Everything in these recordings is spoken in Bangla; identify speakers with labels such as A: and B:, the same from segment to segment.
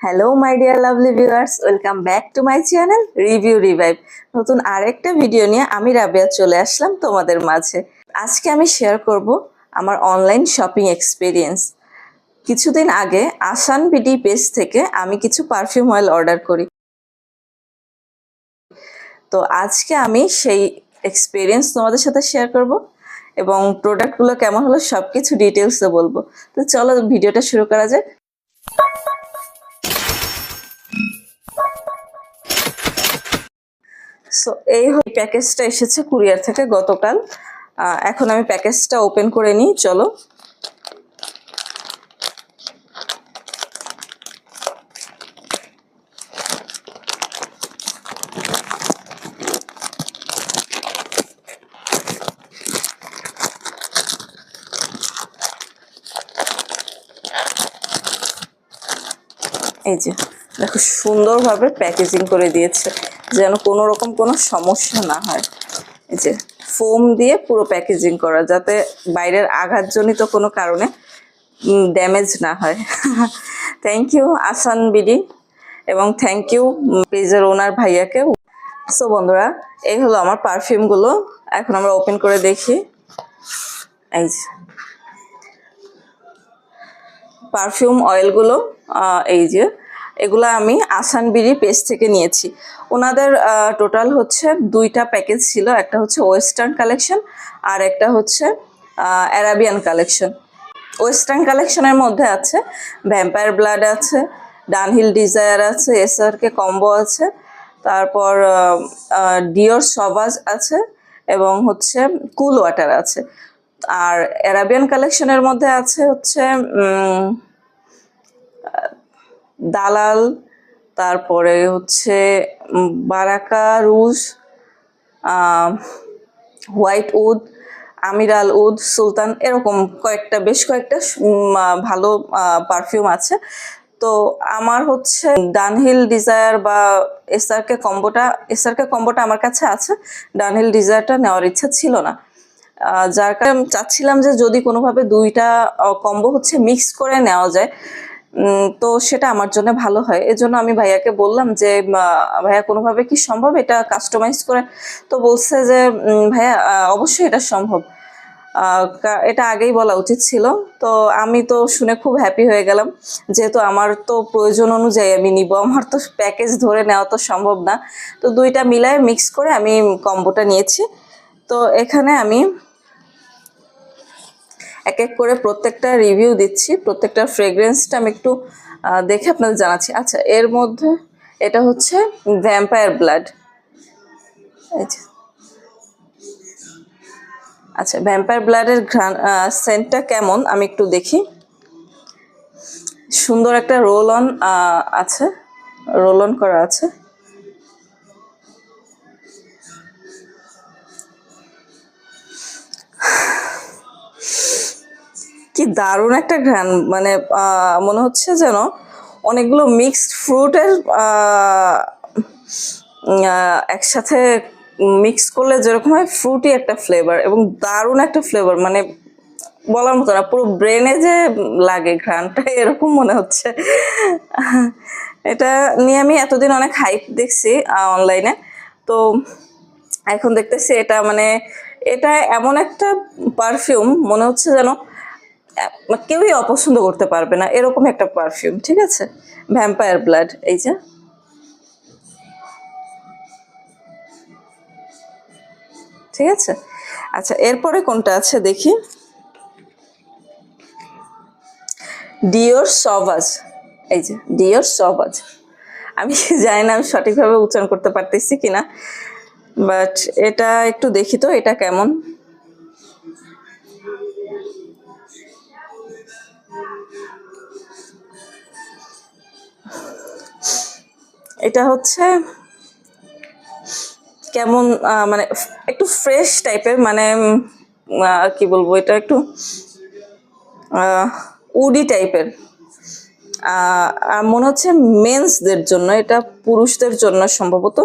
A: Hello my dear lovely viewers, welcome back to my channel review revive. নতুন আরেকটা ভিডিও নিয়ে আমি রাবিয়া চলে আসলাম তোমাদের মাঝে। আজকে আমি শেয়ার করব আমার অনলাইন শপিং এক্সপিরিয়েন্স। কিছুদিন আগে আসান বিডি পেজ থেকে আমি কিছু পারফিউম অয়েল অর্ডার করি। তো আজকে আমি সেই এক্সপিরিয়েন্স তোমাদের সাথে শেয়ার করব এবং প্রোডাক্টগুলো কেমন হলো সব কিছু ডিটেলসে বলবো। তো চলো ভিডিওটা শুরু করা যাক। সো এই প্যাকেজটা এসেছে কুরিয়ার থেকে গতকাল। এখন আমি প্যাকেজটা ওপেন করে নিই, চলো। এই যে দেখো, সুন্দরভাবে প্যাকেজিং করে দিয়েছে যেন কোনো রকম কোনো সমস্যা না হয়। এই যে ফোম দিয়ে পুরো প্যাকেজিং করা, যাতে বাইরের আঘাতজনিত কোনো কারণে ড্যামেজ না হয়। থ্যাংক ইউ আসান বিডি এবং থ্যাংক ইউ পেজের ওনার ভাইয়াকে। সো বন্ধুরা, এই হলো আমার পারফিউমগুলো। এখন আমরা ওপেন করে দেখি। এই যে পারফিউম অয়েলগুলো, এই যে এগুলো আমি আসান বিডি পেজ থেকে নিয়েছি। ওনাদের টোটাল হচ্ছে দুইটা প্যাকেজ ছিল, একটা হচ্ছে ওয়েস্টার্ন কালেকশন আর একটা হচ্ছে অ্যারাবিয়ান কালেকশন। ওয়েস্টার্ন কালেকশনের মধ্যে আছে ভ্যাম্পায়ার ব্লাড আছে, ডানহিল ডিজায়ার আছে, এসআরকে কম্বো আছে, তারপর ডিওর সবাজ আছে এবং হচ্ছে কুল ওয়াটার আছে। আর অ্যারাবিয়ান কালেকশনের মধ্যে আছে হচ্ছে দালাল, তারপরে হচ্ছে বারাকা রুজ, হোয়াইট উড, আমিরাল উড, সুলতান, এরকম বেশ কয়েকটা ভালো পারফিউম আছে। তো আমার হচ্ছে ডানহিল ডিজায়ার বা এসআরকে কম্বোটা আমার কাছে আছে। ডানহিল ডিজায়ারটা নেওয়ার ইচ্ছা ছিল না, যার কারণে চাচ্ছিলাম যে যদি কোনোভাবে দুইটা কম্বো হচ্ছে মিক্স করে নেওয়া যায় তো সেটা আমার জন্য ভালো হয়। এজন্য আমি ভাইয়াকে বললাম যে ভাইয়া কোনোভাবে কি সম্ভব এটা কাস্টমাইজ করে? তো বলছে যে ভাইয়া অবশ্যই এটা সম্ভব। এটা আগেই বলা উচিত ছিল। তো আমি তো শুনে খুব হ্যাপি হয়ে গেলাম, যেহেতু আমার তো প্রয়োজন অনুযায়ী আমি নিব, আমার তো প্যাকেজ ধরে নেওয়া তো সম্ভব না। তো দুইটা মিলায় মিক্স করে আমি কম্বোটা নিয়েছি। তো এখানে আমি এক এক করে প্রত্যেকটা রিভিউ দিচ্ছি, প্রত্যেকটা ফ্রেগ্রেন্সটা আমি একটু দেখে আপনাদের জানাচ্ছি। আচ্ছা, এর মধ্যে এটা হচ্ছে ভ্যাম্পায়ার ব্লাড। আচ্ছা, ভ্যাম্পায়ার ব্লাডের সেন্টটা কেমন আমি একটু দেখি। সুন্দর একটা রোল অন আছে, রোল অন করা আছে। কি দারুণ একটা ঘ্রাণ, মানে মনে হচ্ছে যেন অনেকগুলো মিক্সড ফ্রুটের একসাথে মিক্স করলে যেরকম হয় ফ্রুটি একটা ফ্লেভার, এবং দারুণ একটা ফ্লেভার, মানে বলার মতো না, পুরো ব্রেনে যে লাগে ঘ্রাণটা এরকম মনে হচ্ছে। এটা নিয়ে আমি এতদিন অনেক হাইপ দেখছি অনলাইনে, তো এখন দেখতেছি এটা এটা এমন একটা পারফিউম মনে হচ্ছে যেন কেউই অপছন্দ করতে পারবে না, এরকম একটা পারফিউম। ঠিক আছে, ভ্যাম্পায়ার ব্লাড। এই যে ঠিক আছে। আচ্ছা, এরপরে কোনটা আছে দেখি। ডিওর সবাজ। এই যে ডিওর সবাজ, আমি জানি না আমি সঠিকভাবে উচ্চারণ করতে পারতেছি কিনা, বাট এটা একটু দেখি তো এটা কেমন। এটা হচ্ছে কেমন, মানে একটু ফ্রেশ টাইপের, মানে কি বলবো, এটা একটু উডি টাইপের। মনে হচ্ছে মেন্সদের জন্য, এটা পুরুষদের জন্য সম্ভবত।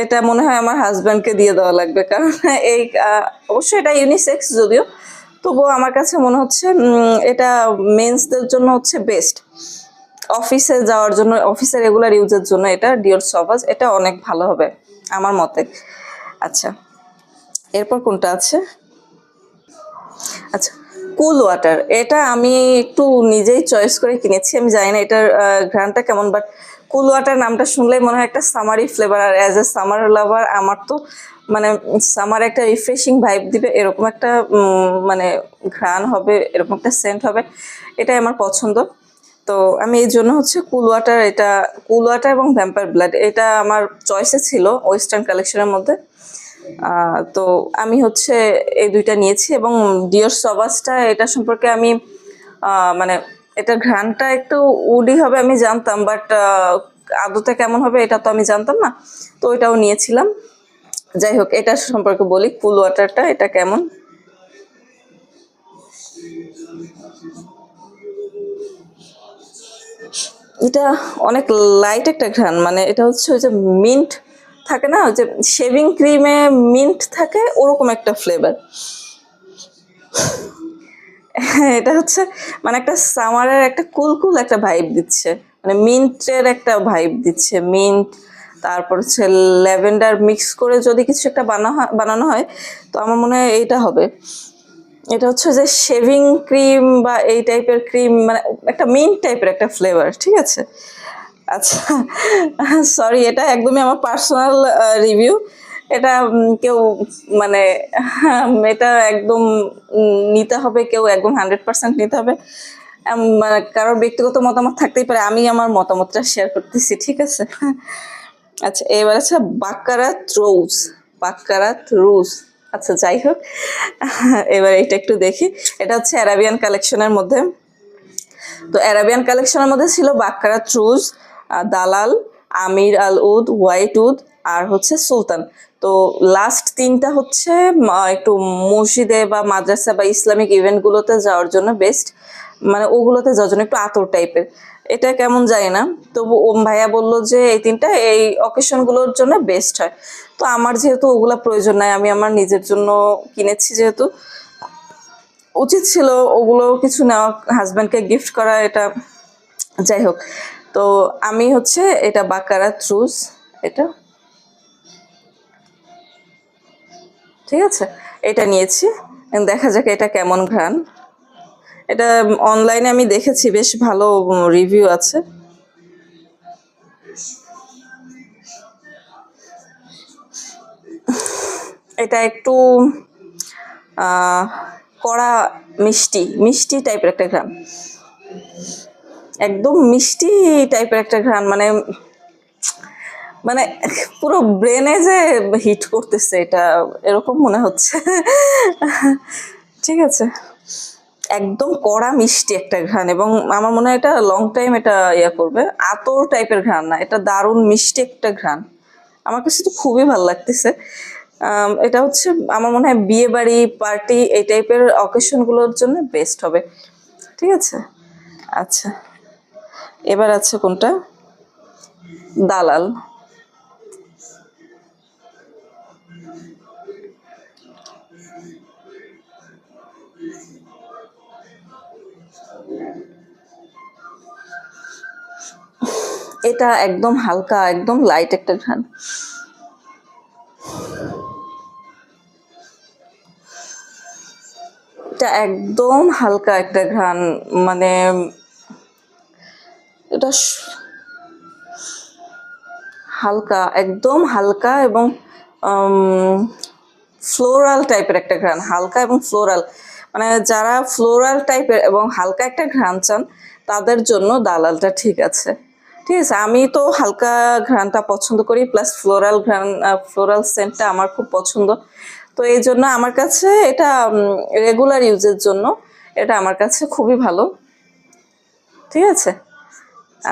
A: এটা মনে হয় আমার হাজব্যান্ডকে দিয়ে দেওয়া লাগবে, কারণ এই অবশ্যই এটা ইউনিসেক্স যদিও, তবুও আমার কাছে মনে হচ্ছে এটা মেন্সদের জন্য হচ্ছে বেস্ট। অফিসে যাওয়ার জন্য, অফিসে রেগুলার ইউজের জন্য এটা ডিওর সভাজ, এটা অনেক ভালো হবে আমার মতে। আচ্ছা, এরপর কোনটা আছে? আচ্ছা, কুল ওয়াটার, এটা আমি একটু নিজেই চয়েস করে কিনেছি। আমি জানি না এটার ঘ্রাণটা কেমন, বাট কুল ওয়াটার নামটা শুনলেই মনে হয় একটা সামারি ফ্লেভার। আর অ্যাজ এ সামার লাভার আমার তো মানে সামার একটা রিফ্রেশিং ভাইব দিবে এরকম একটা মানে ঘ্রাণ হবে, এরকম একটা সেন্ট হবে, এটাই আমার পছন্দ। তো আমি এই জন্য হচ্ছে কুল ওয়াটার, এটা কুল ওয়াটার এবং ভ্যাম্পায়ার ব্লাড এটা আমার চয়েসে ছিল ওয়েস্টার্ন কালেকশনের মধ্যে। তো আমি হচ্ছে এই দুইটা নিয়েছি। এবং ডিওর সভাজটা, এটা সম্পর্কে আমি মানে এটার ঘ্রাণটা একটু উডি হবে আমি জানতাম, বাট আদতে কেমন হবে এটা তো আমি জানতাম না, তো ওইটাও নিয়েছিলাম। যাই হোক, এটা সম্পর্কে বলি, কুল ওয়াটারটা এটা কেমন। এটা অনেক লাইট একটা ঘ্রাণ, মানে এটা হচ্ছে ওই যে মিন্ট থাকে না, ওই যে শেভিং ক্রিমে মিন্ট থাকে, ওরকম একটা ফ্লেভার। এটা হচ্ছে মানে একটা সামারের একটা কুল কুল একটা ভাইব দিচ্ছে, মানে মিন্টের একটা ভাইব দিচ্ছে, মিন্ট তারপর হচ্ছে ল্যাভেন্ডার মিক্স করে যদি কিছু একটা বানানো হয়, তো আমার মনে হয় এইটা হবে। এটা হচ্ছে যে শেভিং ক্রিম বা এই টাইপের ক্রিম, মানে একটা মিন্ট টাইপের একটা ফ্লেভার, ঠিক আছে। আচ্ছা, সরি, এটা একদমই আমার পার্সোনাল রিভিউ। এটা কেউ মানে এটা একদম নিতে হবে, কেউ একদম 100% নিতে হবে, মানে কারোর ব্যক্তিগত মতামত থাকতেই পারে, আমি আমার মতামতটা শেয়ার করতেছি, ঠিক আছে। আচ্ছা, এবার আছে বাক্কারাত রোজ, বাক্কারাত রোজ। আচ্ছা, যাই হোক, এবার এটা একটু দেখি। এটা হচ্ছে অ্যারাবিয়ান কালেকশনের মধ্যে। তো অ্যারাবিয়ান কালেকশনের মধ্যে ছিল বাক্কারাত রোজ, দালাল, আমির আল উদ, হোয়াইট উদ, আর হচ্ছে সুলতান। তো লাস্ট তিনটা হচ্ছে একটু মসজিদে বা মাদ্রাসা বা ইসলামিক ইভেন্টগুলোতে যাওয়ার জন্য বেস্ট, মানে ওগুলোতে যাওয়ার জন্য একটু আতর টাইপের। এটা কেমন যায় না, তবু ভাইয়া বললো যে এই তিনটা এই অকেশনগুলোর জন্য বেস্ট হয়। তো আমার যেহেতু ওগুলা প্রয়োজন নাই, আমি আমার নিজের জন্য কিনেছি যেহেতু, উচিত ছিল ওগুলো কিছু নেওয়া, হাজব্যান্ডকে গিফট করা, এটা যাই হোক। তো আমি হচ্ছে এটা বাকারাত রোজ, এটা ঠিক আছে, এটা নিয়েছি। দেখা যাক এটা কেমন ঘ্রাণ। এটা অনলাইনে আমি দেখেছি, বেশ ভালো রিভিউ আছে। এটা একটু কড়া মিষ্টি মিষ্টি টাইপের একটা ঘ্রাণ, একদম মিষ্টি টাইপের একটা ঘ্রাণ, মানে মানে পুরো ব্রেনে যে হিট করতেছে এটা, এরকম মনে হচ্ছে। ঠিক আছে, একদম কড়া মিষ্টি একটা ঘ্রাণ, এবং আমার মনে হয় এটা লং টাইম এটা ইয়া করবে। আতর টাইপের ঘ্রাণ না, এটা দারুণ মিষ্টি একটা ঘ্রাণ, আমার কাছে তো খুবই ভালো লাগতেছে। এটা হচ্ছে আমার মনে হয় বিয়ে বাড়ি, পার্টি, এই টাইপের অকেশনগুলোর জন্য বেস্ট হবে, ঠিক আছে। আচ্ছা, এবার আছে কোনটা? দালাল। এটা একদম হালকা, একদম লাইট একটা ঘ্রাণ, এটা একদম হালকা একটা ঘ্রাণ, মানে এটা হালকা, একদম হালকা, এবং ফ্লোরাল টাইপের একটা ঘ্রাণ, হালকা এবং ফ্লোরাল, মানে যারা ফ্লোরাল টাইপের এবং হালকা একটা ঘ্রাণ চান তাদের জন্য দালালটা ঠিক আছে। ঠিক আছে, আমি তো হালকা ঘ্রাণটা পছন্দ করি, প্লাস ফ্লোরাল ঘ্রাণ, ফ্লোরাল সেন্টটা আমার খুব পছন্দ। তো এই জন্য আমার কাছে এটা রেগুলার ইউজের জন্য এটা আমার কাছে খুবই ভালো, ঠিক আছে।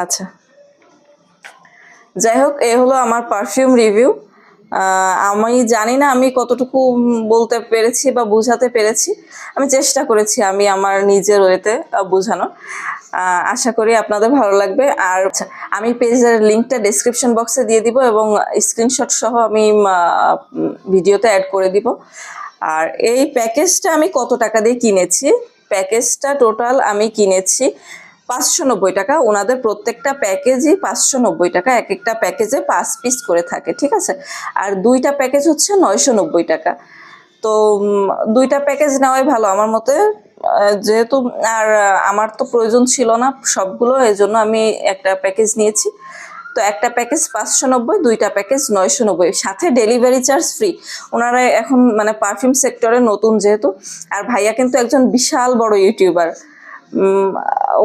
A: আচ্ছা, যাই হোক, এ হলো আমার পারফিউম রিভিউ। আমি জানি না আমি কতটুকু বলতে পেরেছি বা বোঝাতে পেরেছি, আমি চেষ্টা করেছি আমি আমার নিজের ওয়েতে বোঝানো। আশা করি আপনাদের ভালো লাগবে। আর আমি পেজের লিঙ্কটা ডেসক্রিপশন বক্সে দিয়ে দিব, এবং স্ক্রিনশট সহ আমি ভিডিওতে অ্যাড করে দিব। আর এই প্যাকেজটা আমি কত টাকা দিয়ে কিনেছি, প্যাকেজটা টোটাল আমি কিনেছি 590 টাকা। ওনাদের প্রত্যেকটা প্যাকেজই 590 টাকা, এক একটা প্যাকেজে 5 পিস করে থাকে, ঠিক আছে। আর 2টা প্যাকেজ হচ্ছে 990 টাকা। তো 2টা প্যাকেজ নেওয়াই ভালো আমার মতে, যেহেতু আর আমার তো প্রয়োজন ছিল না সবগুলো, এই জন্য আমি একটা প্যাকেজ নিয়েছি। তো একটা প্যাকেজ 590, 2টা প্যাকেজ 990, সাথে ডেলিভারি চার্জ ফ্রি। ওনারা এখন মানে পারফিউম সেক্টরে নতুন যেহেতু, আর ভাইয়া কিন্তু একজন বিশাল বড় ইউটিউবার।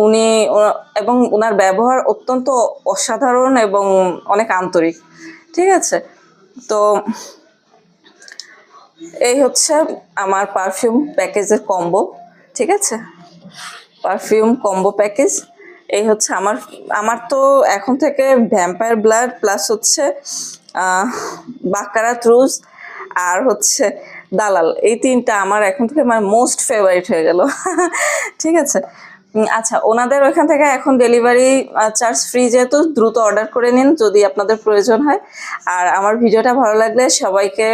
A: উনি এবং ওনার ব্যবহার অত্যন্ত অসাধারণ এবং অনেক আন্তরিক, ঠিক আছে। তো এই হচ্ছে আমার পারফিউম প্যাকেজের কম্বো, ঠিক আছে। পারফিউম কম্বো প্যাকেজ এই হচ্ছে আমার আমার তো এখন থেকে ভ্যাম্পায়ার ব্লাড প্লাস হচ্ছে বাকারাত রুজ আর হচ্ছে দালাল, এই 3টা আমার এখন থেকে আমার মোস্ট ফেভারিট হয়ে গেল। ঠিক আছে। আচ্ছা, ওনাদের ওইখান থেকে এখন ডেলিভারি চার্জ ফ্রি, যেহেতু দ্রুত অর্ডার করে নিন যদি আপনাদের প্রয়োজন হয়। আর আমার ভিডিওটা ভালো লাগলে সবাইকে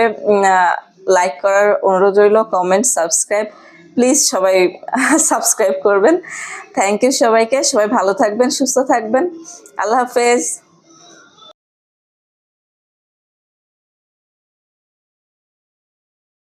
A: লাইক করার অনুরোধ রইল, কমেন্ট, সাবস্ক্রাইব, প্লিজ সবাই সাবস্ক্রাইব করবেন। থ্যাংক ইউ সবাইকে, সবাই ভালো থাকবেন, সুস্থ থাকবেন, আল্লাহ হাফেজ।